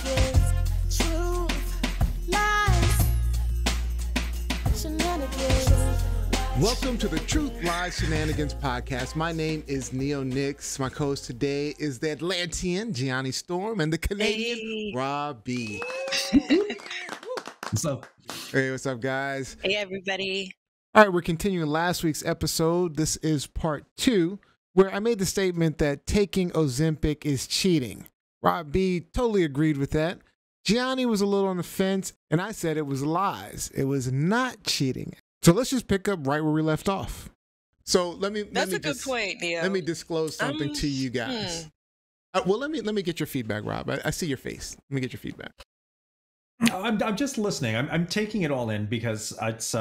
Shenanigans, truth, lies, shenanigans. Welcome to the Truth, Lies, Shenanigans podcast. My name is Nio Nyx. My co-host today is the Atlantean, Gianni Storm, and the Canadian, Rob B. What's up? Hey, what's up, guys? Hey, everybody. All right, we're continuing last week's episode. This is part 2, where I made the statement that taking Ozempic is cheating. Rob B totally agreed with that. Gianni was a little on the fence, and I said it was lies. It was not cheating. So let's just pick up right where we left off. So let me Good point, Neo. Let me disclose something to you guys. Well, let me get your feedback, Rob. I see your face. Let me get your feedback. I'm just listening. I'm taking it all in because it's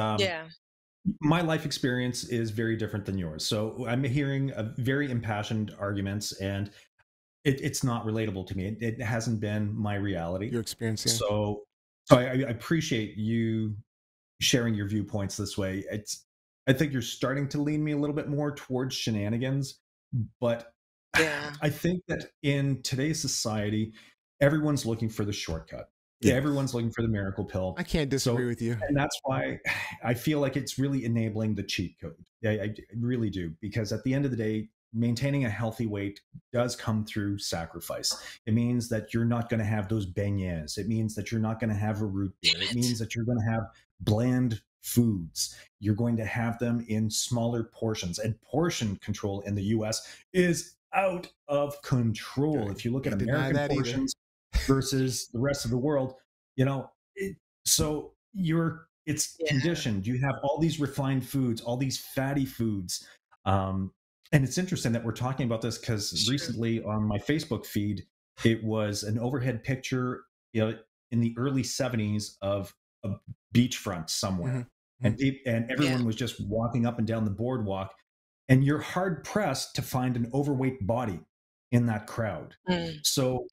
my life experience is very different than yours. So I'm hearing very impassioned arguments, and it's not relatable to me. It hasn't been my reality. Your experience, yeah. So I appreciate you sharing your viewpoints this way. I think you're starting to lean me a little bit more towards shenanigans, but I think that in today's society, everyone's looking for the shortcut. Yeah, everyone's looking for the miracle pill. I can't disagree with you. And that's why I feel like it's really enabling the cheat code. I really do, because at the end of the day, maintaining a healthy weight does come through sacrifice. It means that you're not going to have those beignets. It means that you're not going to have a root beer. It means that you're going to have bland foods. You're going to have them in smaller portions. And portion control in the US is out of control. If you look at American portions versus the rest of the world, it's conditioned. You have all these refined foods, all these fatty foods. And it's interesting that we're talking about this because recently on my Facebook feed, it was an overhead picture, in the early 70s of a beachfront somewhere. Mm-hmm. And everyone was just walking up and down the boardwalk, and you're hard pressed to find an overweight body in that crowd. So,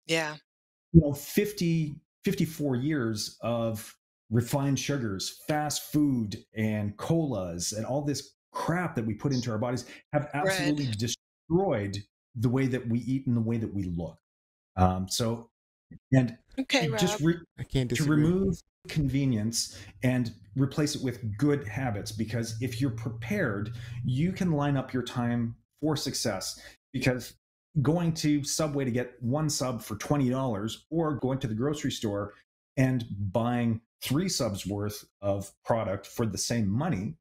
54 years of refined sugars, fast food, and colas, and all this crap that we put into our bodies have absolutely destroyed the way that we eat and the way that we look. To remove convenience and replace it with good habits, because if you're prepared, you can line up your time for success. Because going to Subway to get one sub for $20, or going to the grocery store and buying 3 subs worth of product for the same money,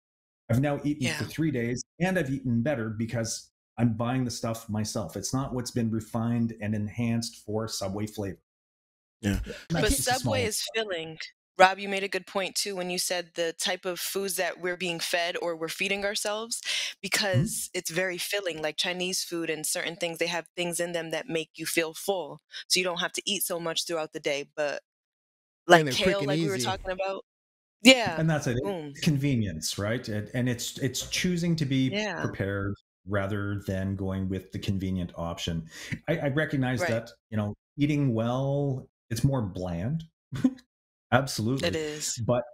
I've now eaten for 3 days, and I've eaten better because I'm buying the stuff myself. It's not what's been refined and enhanced for Subway flavor. Yeah. But Subway is filling. Rob, you made a good point too when you said the type of foods that we're being fed or we're feeding ourselves, because it's very filling. Like Chinese food and certain things, they have things in them that make you feel full. So you don't have to eat so much throughout the day. But like kale, like we were talking about. Yeah. And that's it. It's convenience, right? And it's choosing to be prepared rather than going with the convenient option. I recognize that, eating well, it's more bland. Absolutely. It is. But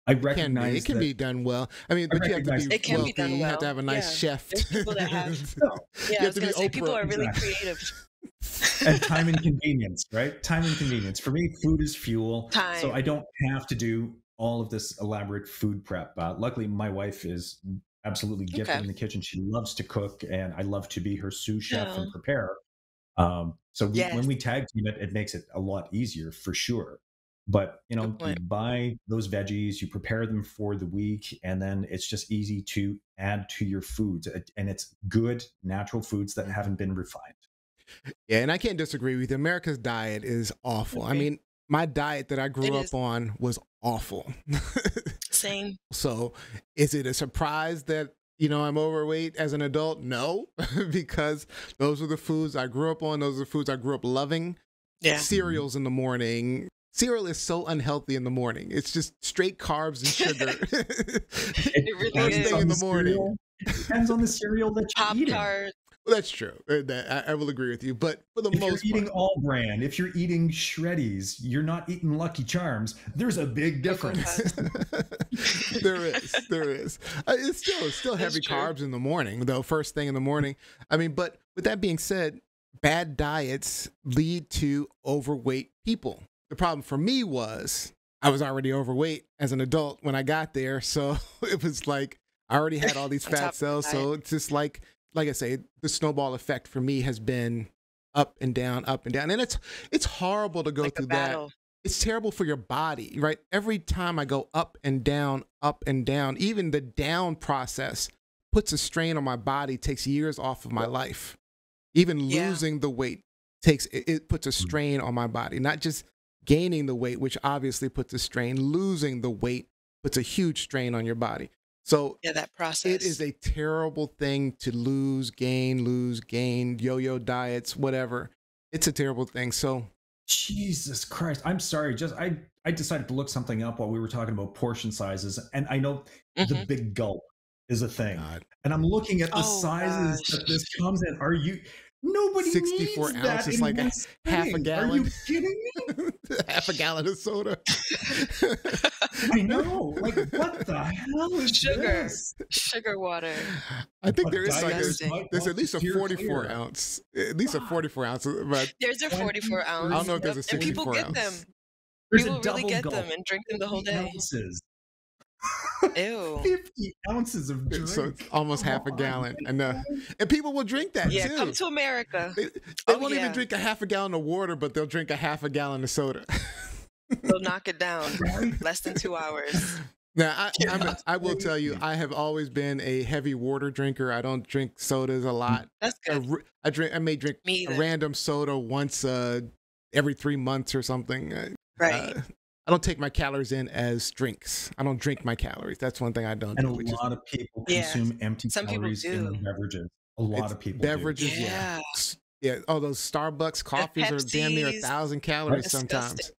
I recognize it can be done well. I mean, but you have to be wealthy. You have to have a nice chef. There's people that have. I was going to say, people are really creative. And time and convenience, right? Time and convenience. For me, food is fuel. So I don't have to do all of this elaborate food prep. Luckily, my wife is absolutely gifted in the kitchen. She loves to cook, and I love to be her sous chef and prepare. When we tag team it, it makes it a lot easier for sure. But, you buy those veggies, you prepare them for the week, and then it's just easy to add to your foods. And it's good, natural foods that haven't been refined. Yeah, and I can't disagree with you. America's diet is awful. I mean, my diet that I grew up on was awful. Same. So is it a surprise that, I'm overweight as an adult? No, because those are the foods I grew up on. Those are the foods I grew up loving. Yeah. Cereals in the morning. Cereal is so unhealthy in the morning. It's just straight carbs and sugar. It really First is. thing in the morning. It depends on the cereal that you're eating. Pop-Tart. Well, that's true. I will agree with you. But for the most part, if you're eating all brand, if you're eating Shreddies, you're not eating Lucky Charms. There's a big difference. There is. It's still heavy carbs in the morning, though. First thing in the morning. I mean, but with that being said, bad diets lead to overweight people. the problem for me was I was already overweight as an adult when I got there. So it was like I already had all these fat cells. So it's just like I say, the snowball effect for me has been up and down, up and down. And it's horrible to go through that. It's terrible for your body, right? Every time I go up and down, even the down process puts a strain on my body, takes years off of my life. Even losing the weight it puts a strain on my body, not just gaining the weight, which obviously puts a strain. Losing the weight puts a huge strain on your body. So that process. It is a terrible thing to lose, gain, yo-yo diets, whatever. It's a terrible thing. So Jesus Christ. I'm sorry. I decided to look something up while we were talking about portion sizes. And I know the big gulp is a thing. God. And I'm looking at the sizes that this comes in. Nobody 64 needs ounces, that like half a gallon. Are you kidding me? Half a gallon of soda. I know. Like, what the hell is this? Sugar water. I think there is there's at least a 44 ounce. At least a 44 ounce. But there's a 44 ounce. I don't know if there's a 64 and people ounce. Get them. There's people really get them and drink them the whole day. Ounces. Ew. 50 ounces of drink. So it's almost half a gallon. And people will drink that too. Come to America. They won't even drink a half a gallon of water, but they'll drink a half a gallon of soda. They'll knock it down. Less than 2 hours. Now, I will tell you, I have always been a heavy water drinker. I don't drink sodas a lot. That's good. I may drink a random soda once every 3 months or something. Right. I don't take my calories in as drinks. I don't drink my calories. That's one thing I don't do. And a lot of people consume empty calories in the beverages. A lot of people beverages, do. Yeah. Oh, those Starbucks coffees are damn near 1,000 calories sometimes.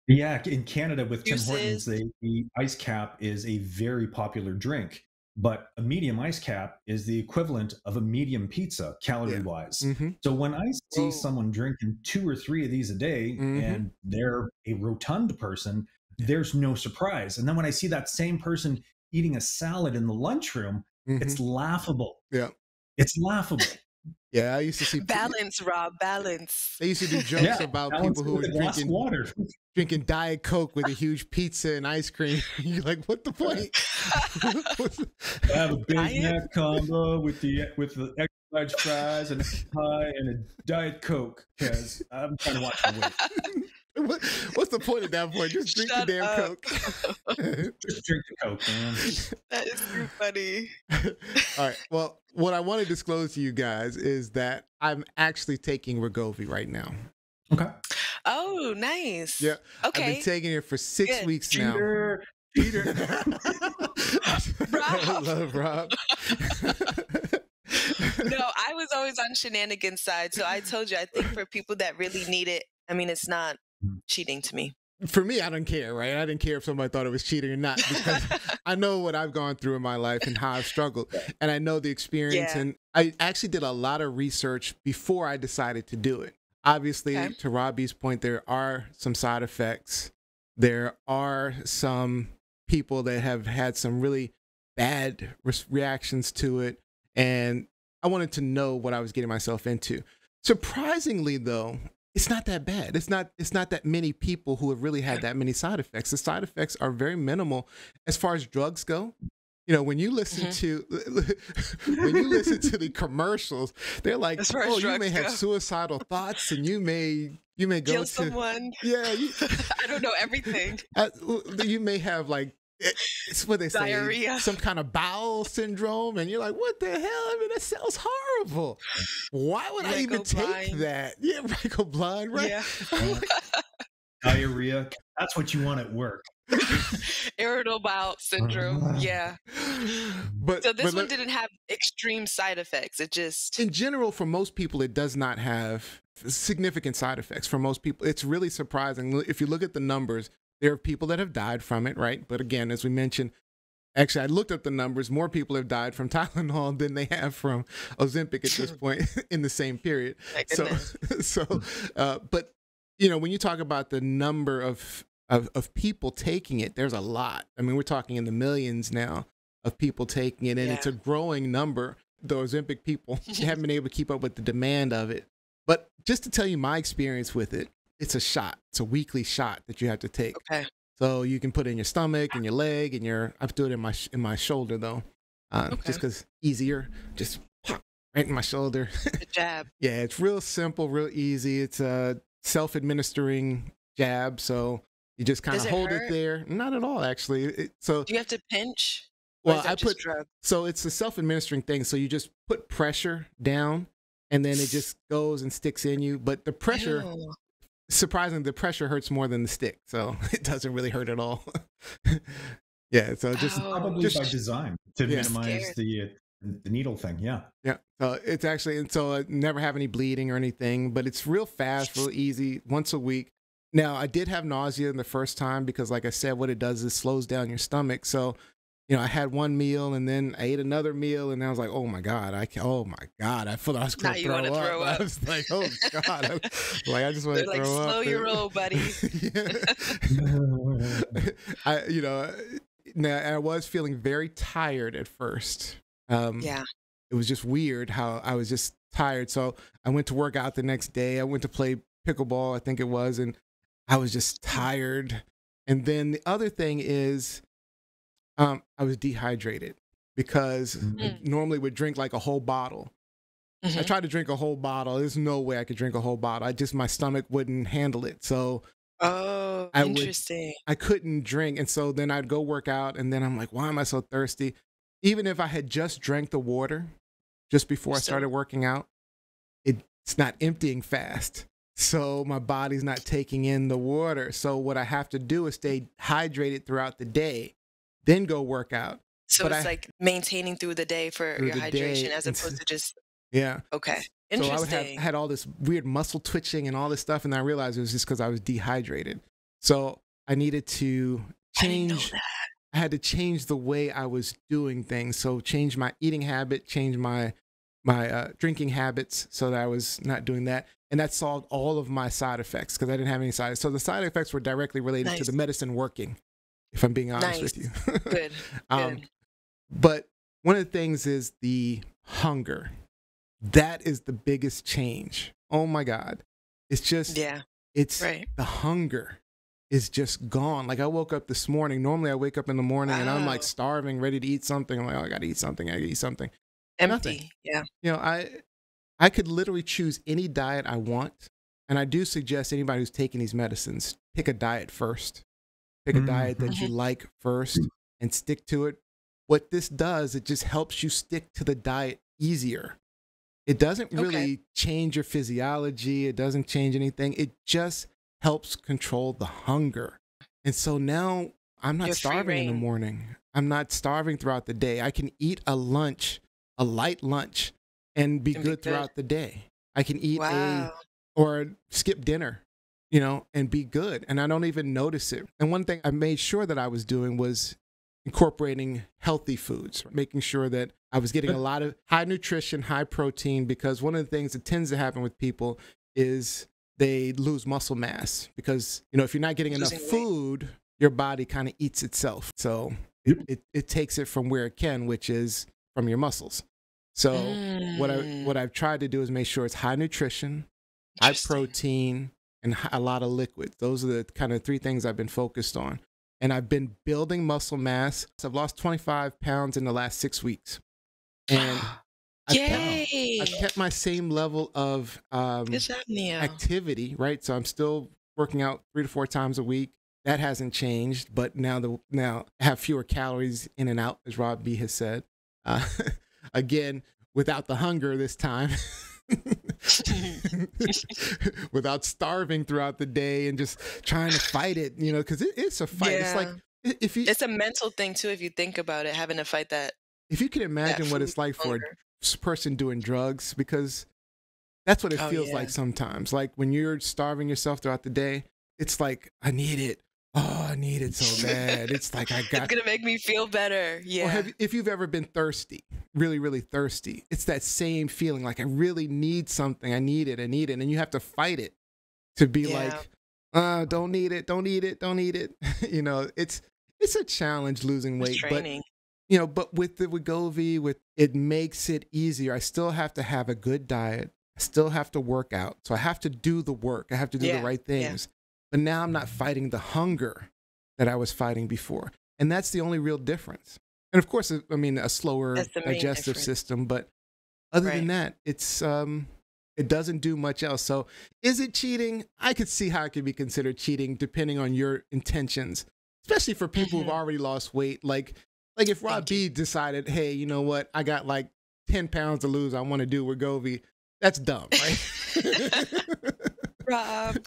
Yeah, in Canada with Tim Hortons, the ice cap is a very popular drink, but a medium ice cap is the equivalent of a medium pizza calorie-wise. Mm-hmm. So when I see someone drinking 2 or 3 of these a day and they're a rotund person, there's no surprise. And then when I see that same person eating a salad in the lunchroom, it's laughable. Yeah. It's laughable. Yeah, I used to see balance, Rob, balance. They used to do jokes about people who were drinking Diet Coke with a huge pizza and ice cream. You're like, what the point? I have a Big Mac combo with the extra large fries and a pie and a Diet Coke because I'm trying to watch my weight. What's the point at that point? Just drink the damn Coke. Just drink the Coke, man. That is too funny. All right. Well, what I want to disclose to you guys is that I'm actually taking Wegovy right now. Okay. Oh, nice. Yeah. Okay. I've been taking it for 6 weeks now. Peter. I love Rob. No, I was always on shenanigans side. So I told you, I think for people that really need it, I mean, it's not cheating to me. For me, I don't care, right? I didn't care if somebody thought it was cheating or not because I know what I've gone through in my life and how I've struggled. And I know the experience. And I actually did a lot of research before I decided to do it. Obviously, to Robbie's point, there are some side effects. There are some people that have had some really bad reactions to it. And I wanted to know what I was getting myself into. Surprisingly, though, it's not that bad. It's not that many people who have really had that many side effects. The side effects are very minimal as far as drugs go. You know, when you listen to the commercials, they're like, "Oh, you may have suicidal thoughts, and you may go kill someone." Yeah, I don't know everything. You may have like. It's what they say, diarrhea, some kind of bowel syndrome, and you're like, "What the hell? I mean, that sounds horrible. Why would I even take that?" Yeah, right, go blind, right? Yeah. Diarrhea. That's what you want at work. Irritable bowel syndrome. Yeah. So this one didn't have extreme side effects. It just, in general, for most people, it does not have significant side effects. For most people, it's really surprising. If you look at the numbers. There are people that have died from it, right? But again, as we mentioned, actually, I looked up the numbers. More people have died from Tylenol than they have from Ozempic at this point in the same period. But you know, when you talk about the number of people taking it, there's a lot. I mean, we're talking in the millions now of people taking it, and it's a growing number. The Ozempic people haven't been able to keep up with the demand of it. But just to tell you my experience with it, it's a shot. It's a weekly shot that you have to take. Okay. So you can put it in your stomach and your leg and I do it in my shoulder though, just because easier. Just pop right in my shoulder. The jab. Yeah, it's real simple, real easy. It's a self-administering jab, so you just kind of hold it there. Not at all, actually. So do you have to pinch? Well, so it's a self-administering thing. So you just put pressure down, and then it just goes and sticks in you. But the pressure. Ew. Surprisingly, the pressure hurts more than the stick, so it doesn't really hurt at all. Yeah, so probably by design to minimize the needle thing. Yeah. So it's actually, and so I never have any bleeding or anything, but it's real fast, real easy, once a week. Now, I did have nausea in the first time because, like I said, what it does is slows down your stomach. So, I had one meal and then I ate another meal and I was like, oh my God, I thought I was going to throw up. I was like, oh God. I just want to throw up. Slow your roll, buddy. Now I was feeling very tired at first. It was just weird how I was just tired. So I went to work out the next day. I went to play pickleball, I think it was, and I was just tired. And then the other thing is, I was dehydrated because I normally would drink like a whole bottle. I tried to drink a whole bottle. There's no way I could drink a whole bottle. My stomach wouldn't handle it. So interesting. I couldn't drink. And so then I'd go work out and then I'm like, why am I so thirsty? Even if I had just drank the water just before I started working out, it's not emptying fast. So my body's not taking in the water. So what I have to do is stay hydrated throughout the day, then go work out. So it's like maintaining through the day for your hydration as opposed to just... Yeah. Okay. Interesting. So I had all this weird muscle twitching and all this stuff, and I realized it was just because I was dehydrated. So I needed to change... I didn't know that. I had to change the way I was doing things. So change my eating habit, change my drinking habits so that I was not doing that. And that solved all of my side effects because I didn't have any side effects. So the side effects were directly related to the medicine working, if I'm being honest with you. Good. Good. But one of the things is the hunger. That is the biggest change. Oh my God. It's just, the hunger is just gone. Like I woke up this morning. Normally I wake up in the morning and I'm like starving, ready to eat something. I'm like, oh, I got to eat something. I got to eat something. Empty. Nothing. Yeah. I could literally choose any diet I want. And I do suggest anybody who's taking these medicines, pick a diet first. Pick a diet that you like first and stick to it. What this does, it just helps you stick to the diet easier. It doesn't really change your physiology. It doesn't change anything. It just helps control the hunger. And so now I'm not starving in the morning. I'm not starving throughout the day. I can eat a light lunch, and be good throughout the day. I can eat or skip dinner, and be good. And I don't even notice it. And one thing I made sure that I was doing was incorporating healthy foods, making sure that I was getting a lot of high nutrition, high protein, because one of the things that tends to happen with people is they lose muscle mass because, if you're not getting enough food, your body kind of eats itself. So it takes it from where it can, which is from your muscles. So what I've tried to do is make sure it's high nutrition, high protein, and a lot of liquids. Those are the kind of three things I've been focused on. And I've been building muscle mass. So I've lost 25 pounds in the last 6 weeks. And I've kept my same level of activity, right? So I'm still working out 3 to 4 times a week. That hasn't changed, but now I have fewer calories in and out, as Rob B has said. Again, without the hunger this time. Without starving throughout the day and just trying to fight it, because it's a fight. It's like it's a mental thing too. If you think about it, having to fight that. If you can imagine what it's like for a person doing drugs, because that's what it feels like sometimes. Like when you're starving yourself throughout the day, it's like, I need it. Oh, I need it so bad. It's like it's gonna make me feel better. Yeah. Or if you've ever been thirsty, really, really thirsty, it's that same feeling. Like I really need something. I need it. And you have to fight it to be like, don't need it. It's a challenge losing weight. Training. But with the Wegovy, it makes it easier. I still have to have a good diet. I still have to work out. So I have to do the work. I have to do the right things. But now I'm not fighting the hunger that I was fighting before. And that's the only real difference. And of course, I mean, a slower digestive system. But other than that, it's it doesn't do much else. So is it cheating? I could see how it could be considered cheating depending on your intentions, especially for people who've already lost weight. Like if Rob B decided, hey, you know what? I got like 10 pounds to lose. I want to do Wegovy. That's dumb, right? Rob.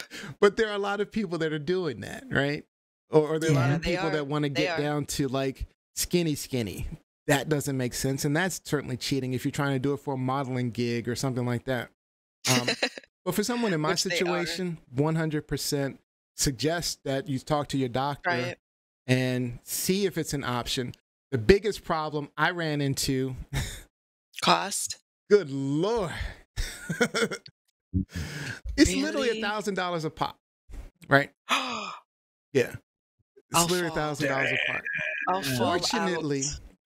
But there are a lot of people that are doing that, right? Or there are a lot of people that want to get down to like skinny. That doesn't make sense. And that's certainly cheating if you're trying to do it for a modeling gig or something like that. But for someone in my situation, 100% suggest that you talk to your doctor and see if it's an option. The biggest problem I ran into... Cost? Good Lord. It's literally $1,000 a pop, right? Yeah. It's literally $1,000 a pop.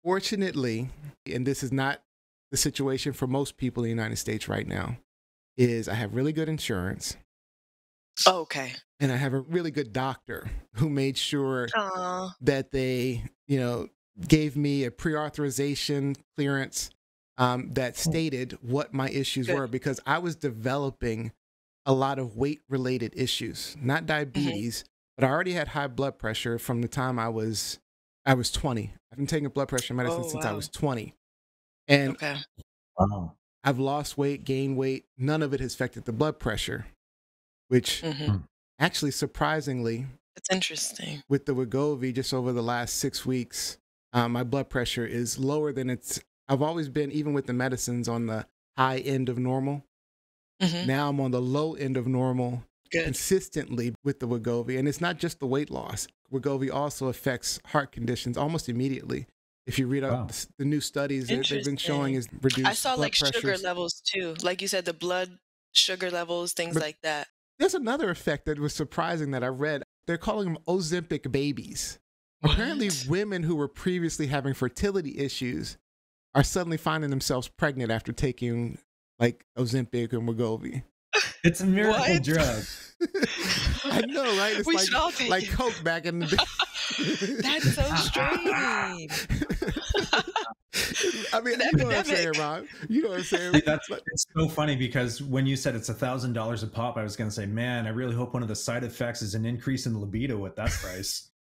Fortunately, and this is not the situation for most people in the United States right now, is I have really good insurance. Oh, okay. And I have a really good doctor who made sure that they, gave me a pre-authorization clearance that stated what my issues were, because I was developing a lot of weight-related issues, not diabetes, but I already had high blood pressure from the time I was 20. I've been taking blood pressure medicine since I was 20. And I've lost weight, gained weight. None of it has affected the blood pressure, which actually, surprisingly, that's interesting. With the Wegovy, just over the last 6 weeks, my blood pressure is lower than I've always been, even with the medicines, on the high end of normal. Now I'm on the low end of normal consistently with the Wegovy. And it's not just the weight loss. Wegovy also affects heart conditions almost immediately. If you read up the new studies that they've been showing is reduced I saw blood like pressures. Sugar levels too. Like you said, the blood sugar levels, things like that. There's another effect that was surprising that I read. They're calling them Ozempic babies. What? Apparently women who were previously having fertility issues are suddenly finding themselves pregnant after taking like Ozempic and Wegovy. It's a miracle drug. I know, right? It's like Coke back in the day. That's so strange. I mean, you know what I'm saying, Rob? You know what I'm saying? It's so funny because when you said it's $1,000 a pop, I was going to say, man, I really hope one of the side effects is an increase in libido at that price.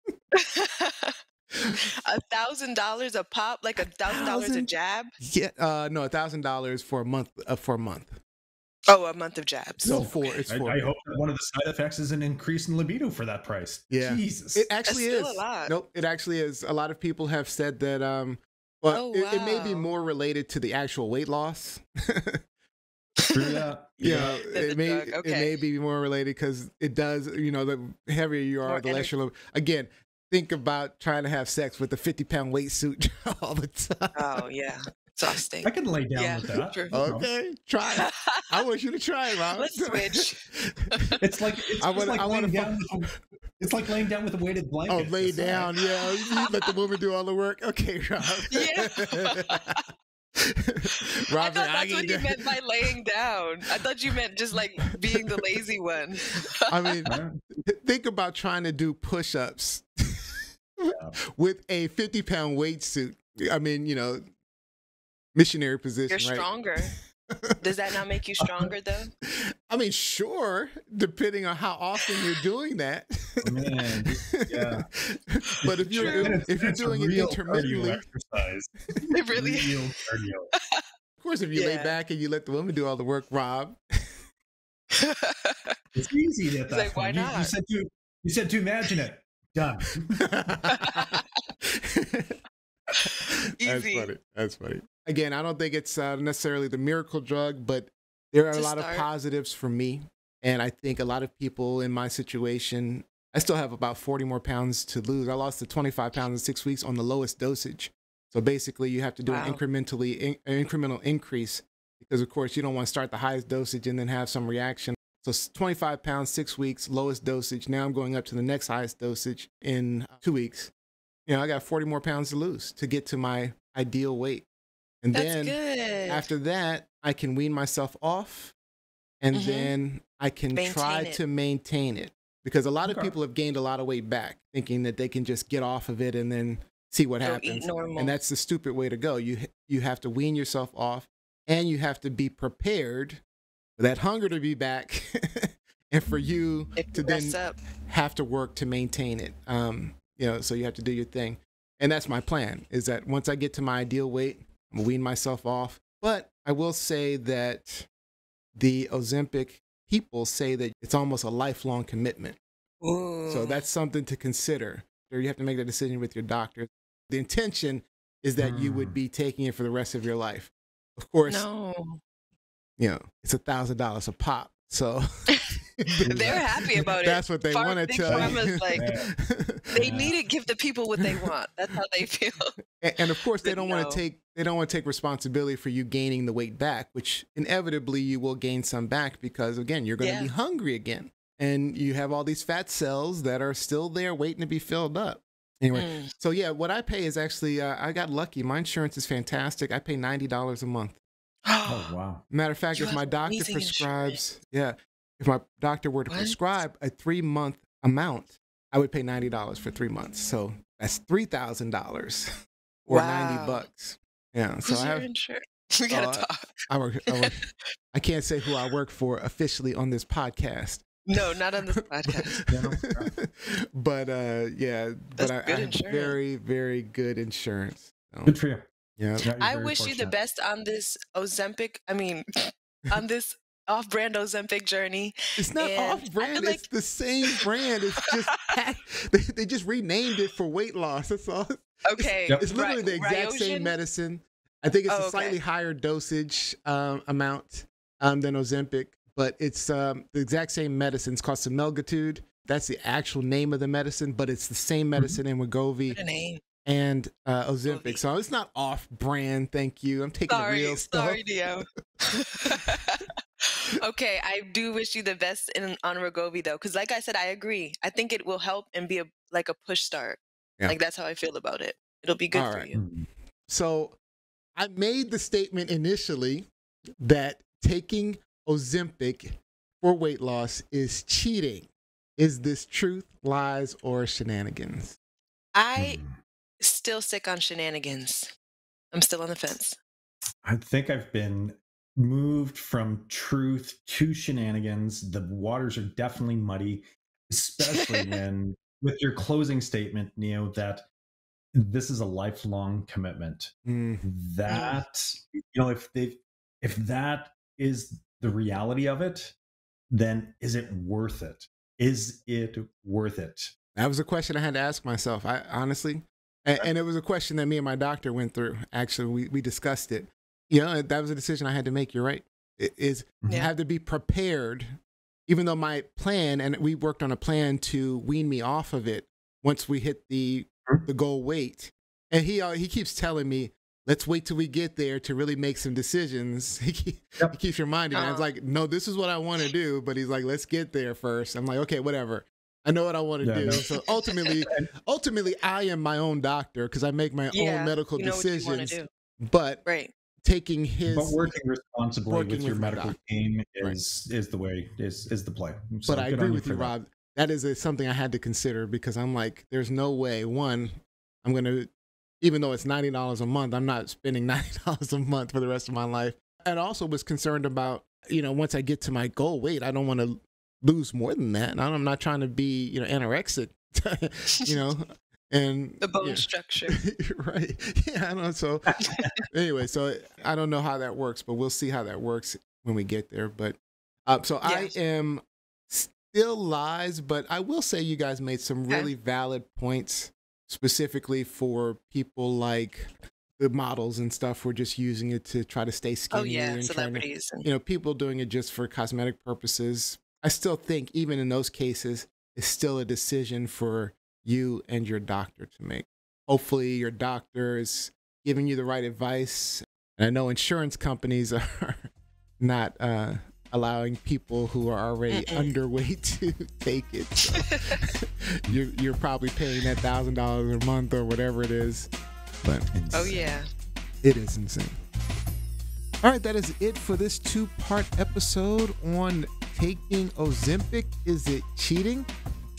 $1,000 a pop, like $1,000 a jab? Yeah, no, $1,000 for a month. Oh, a month of jabs. So I hope that one of the side effects is an increase in libido for that price. Yeah, Jesus, it actually is. Still a lot. Nope, it actually is. A lot of people have said that. It may be more related to the actual weight loss. It may be more related because it does. The heavier you are, the less you're. Again, think about trying to have sex with a 50-pound weight suit all the time. Oh yeah. Exhausting. I can lay down with that. True. Okay, try it. I want you to try it, Rob. Let's switch. It's like laying down with a weighted blanket. Oh, lay down. Yeah, you let the woman do all the work. Okay, Rob. Yeah. Rob, that's what you meant by laying down. I thought you meant just like being the lazy one. I mean, think about trying to do push-ups with a 50-pound weight suit. I mean, missionary position. You're stronger. Does that not make you stronger though? I mean, sure, depending on how often you're doing that. Man, yeah. But if you're doing it intermittently, exercise. It really real cardio. Of course, if you lay back and you let the woman do all the work, Rob. It's easy at that like, point. Why not? You said to imagine it. Done. Easy. That's funny. Again, I don't think it's necessarily the miracle drug, but there are a lot of positives for me. And I think a lot of people in my situation, I still have about 40 more pounds to lose. I lost to 25 pounds in 6 weeks on the lowest dosage. So basically you have to do an incremental increase because of course you don't want to start the highest dosage and then have some reaction. So 25 pounds, 6 weeks, lowest dosage. Now I'm going up to the next highest dosage in 2 weeks. I got 40 more pounds to lose to get to my ideal weight. And then after that, I can wean myself off and then I can try to maintain it. Because a lot of people have gained a lot of weight back, thinking that they can just get off of it and then see what happens. And that's the stupid way to go. You have to wean yourself off, and you have to be prepared for that hunger to be back, and for you to then have to work to maintain it. So you have to do your thing. And that's my plan, is that once I get to my ideal weight, I'm gonna wean myself off. But I will say that the Ozempic people say that it's almost a lifelong commitment. Ooh. So that's something to consider. You have to make that decision with your doctor. The intention is that you would be taking it for the rest of your life. Of course, it's $1,000 a pop. So they're happy about it. That's what they want to tell you. Like, they need to give the people what they want. That's how they feel. And of course, they don't want to take responsibility for you gaining the weight back, which inevitably you will gain some back, because again, you're going to be hungry again, and you have all these fat cells that are still there waiting to be filled up. Anyway, so what I pay is actually, I got lucky. My insurance is fantastic. I pay $90 a month. Oh, wow. Matter of fact, if my doctor prescribes, if my doctor were to prescribe a 3-month amount, I would pay $90 for 3 months. So that's $3,000 or $90. Yeah. So I have insurance. We gotta talk. I can't say who I work for officially on this podcast. No, not on this podcast. But I have very, very good insurance. So. Good for you. Yeah. I wish you the best on this Ozempic. On this off-brand Ozempic journey. It's not off-brand. It's the same brand. It's just they just renamed it for weight loss. That's all. Okay. It's literally the exact same medicine. I think it's a slightly higher dosage amount than Ozempic, but it's the exact same medicine. It's called semaglutide. That's the actual name of the medicine, but it's the same medicine in Wegovy. What a name. And Ozempic. So it's not off-brand, thank you. I'm taking the real stuff. Sorry, Nio. Okay, I do wish you the best on Wegovy, though, because like I said, I agree. I think it will help and be a push start. Yeah. Like, that's how I feel about it. It'll be good for you. So I made the statement initially that taking Ozempic for weight loss is cheating. Is this truth, lies, or shenanigans? Still sick on shenanigans. I'm still on the fence. I think I've been moved from truth to shenanigans. The waters are definitely muddy, especially when with your closing statement, Nio, that this is a lifelong commitment. That, if that is the reality of it, then is it worth it? Is it worth it? That was a question I had to ask myself. I honestly, and it was a question that me and my doctor went through. Actually, we discussed it. That was a decision I had to make. You're right. I have to be prepared, even though my plan, and we worked on a plan to wean me off of it once we hit the goal weight. And he keeps telling me, let's wait till we get there to really make some decisions. He keeps reminding me. I was like, no, this is what I want to do. But he's like, let's get there first. I'm like, okay, whatever. I know what I want to do. No. So ultimately, I am my own doctor because I make my own medical decisions. But taking but working responsibly with your medical team is the way, is the play. So but I agree with you, Rob. That is something I had to consider, because I'm like, there's no way. One, I'm going to, even though it's $90 a month, I'm not spending $90 a month for the rest of my life. And also was concerned about, once I get to my goal weight, I don't want to lose more than that. And I'm not trying to be, anorexic, and the bone structure. Right. Yeah, I know. So anyway, so I don't know how that works, but we'll see how that works when we get there. But I am still lies, but I will say you guys made some really valid points, specifically for people like the models and stuff who are just using it to try to stay skinny. And celebrities. People doing it just for cosmetic purposes. I still think even in those cases, it's still a decision for you and your doctor to make. Hopefully your doctor is giving you the right advice. And I know insurance companies are not allowing people who are already underweight to take it. So you're probably paying that $1,000 a month or whatever it is. But it is insane. All right, that is it for this 2-part episode on taking Ozempic. Is it cheating?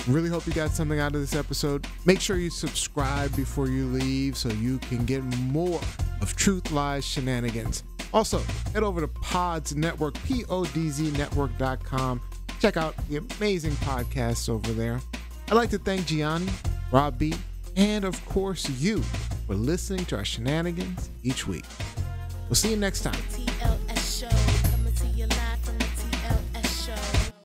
Really hope you got something out of this episode. Make sure you subscribe before you leave so you can get more of Truth, Lies, Shenanigans. Also, head over to Pods Network, PODZnetwork.com. Check out the amazing podcasts over there. I'd like to thank Gianni, Rob B, and of course you for listening to our shenanigans each week. We'll see you next time.